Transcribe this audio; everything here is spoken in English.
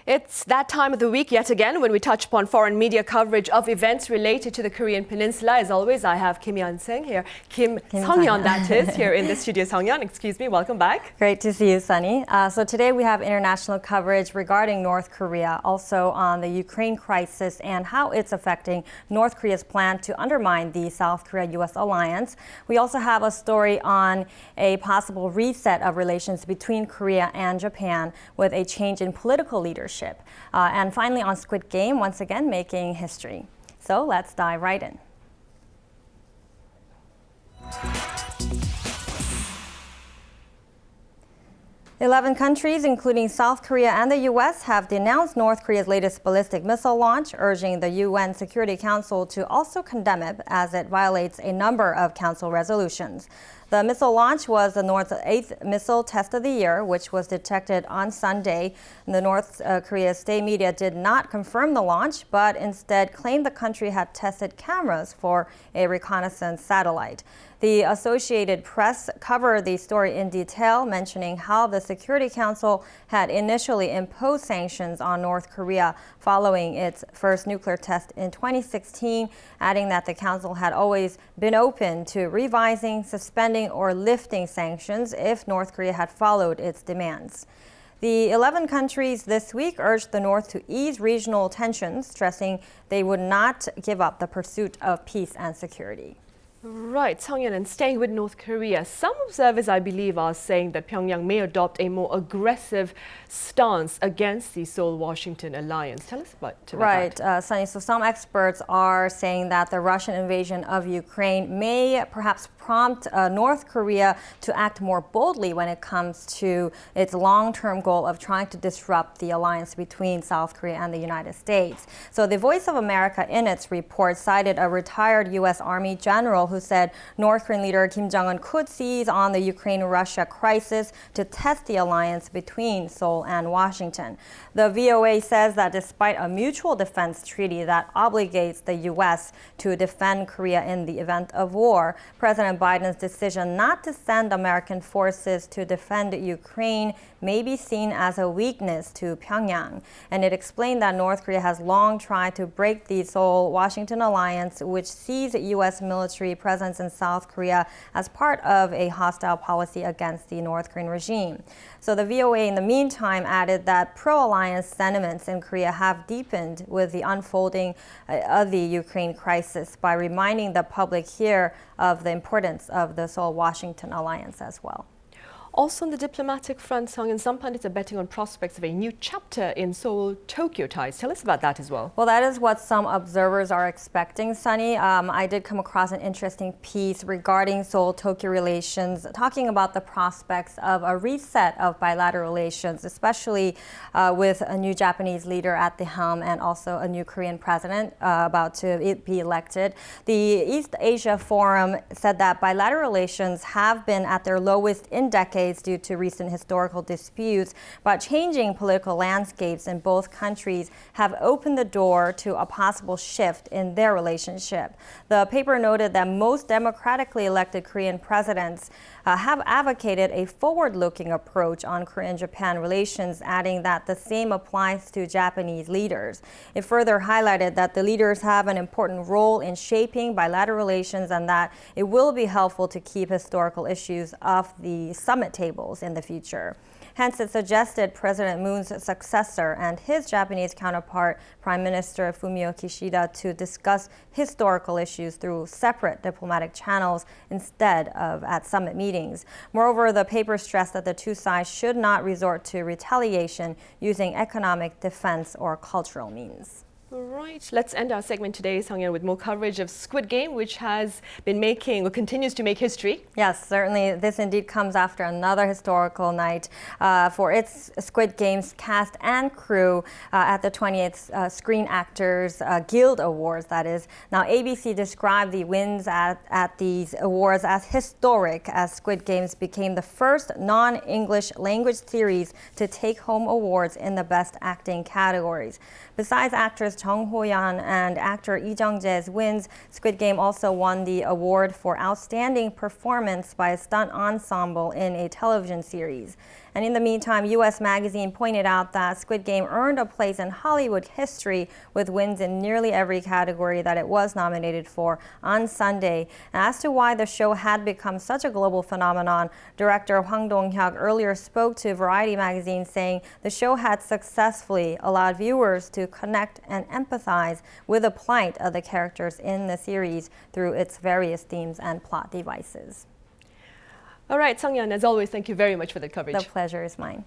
It's that time of the week yet again when we touch upon foreign media coverage of events related to the Korean Peninsula. As always, I have Kim Yeon-sung here. Kim Sung-yeon, that is, here in the studio. Sung-yeon, excuse me, welcome back. Great to see you, Sunny. So today we have international coverage regarding North Korea, also on the Ukraine crisis and how it's affecting North Korea's plan to undermine the South Korea-U.S. alliance. We also have a story on a possible reset of relations between Korea and Japan with a change in political leadership. And finally on Squid Game, once again making history. So let's dive right in. "11 countries, including South Korea and the U.S., have denounced North Korea's latest ballistic missile launch, urging the UN Security Council to also condemn it as it violates a number of Council resolutions. The missile launch was the North's 8th missile test of the year, which was detected on Sunday. The North Korea state media did not confirm the launch, but instead claimed the country had tested cameras for a reconnaissance satellite. The Associated Press covered the story in detail, mentioning how the Security Council had initially imposed sanctions on North Korea following its first nuclear test in 2016, adding that the Council had always been open to revising, suspending, or lifting sanctions if North Korea had followed its demands. The 11 countries this week urged the North to ease regional tensions, stressing they would not give up the pursuit of peace and security. Right, Sung-yeon, and staying with North Korea, some observers, I believe, are saying that Pyongyang may adopt a more aggressive stance against the Seoul-Washington alliance. Tell us about that. Right, Sunny. So some experts are saying that the Russian invasion of Ukraine may perhaps prompt North Korea to act more boldly when it comes to its long-term goal of trying to disrupt the alliance between South Korea and the United States. So the Voice of America, in its report, cited a retired U.S. Army general who said North Korean leader Kim Jong-un could seize on the Ukraine-Russia crisis to test the alliance between Seoul and Washington. The VOA says that despite a mutual defense treaty that obligates the U.S. to defend Korea in the event of war, President Biden's decision not to send American forces to defend Ukraine may be seen as a weakness to Pyongyang. And it explained that North Korea has long tried to break the Seoul-Washington alliance, which sees U.S. military presence in South Korea as part of a hostile policy against the North Korean regime. So the VOA, in the meantime, added that pro-alliance sentiments in Korea have deepened with the unfolding of the Ukraine crisis by reminding the public here of the importance of the Seoul-Washington alliance as well. Also on the diplomatic front, Sung-yeon, some pundits are betting on prospects of a new chapter in Seoul-Tokyo ties. Tell us about that as well. Well, that is what some observers are expecting, Sunny. I did come across an interesting piece regarding Seoul-Tokyo relations, talking about the prospects of a reset of bilateral relations, especially with a new Japanese leader at the helm and also a new Korean president about to be elected. The East Asia Forum said that bilateral relations have been at their lowest in decades due to recent historical disputes, but changing political landscapes in both countries have opened the door to a possible shift in their relationship. The paper noted that most democratically elected Korean presidents have advocated a forward-looking approach on Korean-Japan relations, adding that the same applies to Japanese leaders. It further highlighted that the leaders have an important role in shaping bilateral relations and that it will be helpful to keep historical issues off the summit tables in the future. Hence, it suggested President Moon's successor and his Japanese counterpart, Prime Minister Fumio Kishida, to discuss historical issues through separate diplomatic channels instead of at summit meetings. Moreover, the paper stressed that the two sides should not resort to retaliation using economic, defense, or cultural means. Right, let's end our segment today, Sung-yeon, with more coverage of Squid Game, which has been making or continues to make history. Yes, certainly. This indeed comes after another historical night for its Squid Game's cast and crew at the 28th Screen Actors Guild Awards, that is. Now, ABC described the wins at these awards as historic, as Squid Games became the first non-English language series to take home awards in the Best Acting categories. Besides actress Jung Ho-yeon and actor Lee Jung-jae's wins, Squid Game also won the award for Outstanding Performance by a Stunt Ensemble in a Television Series. And in the meantime, U.S. Magazine pointed out that Squid Game earned a place in Hollywood history with wins in nearly every category that it was nominated for on Sunday. As to why the show had become such a global phenomenon, director Hwang Dong-hyuk earlier spoke to Variety magazine saying the show had successfully allowed viewers to connect and empathize with the plight of the characters in the series through its various themes and plot devices. All right, Sungyeon, as always, thank you very much for the coverage. The pleasure is mine.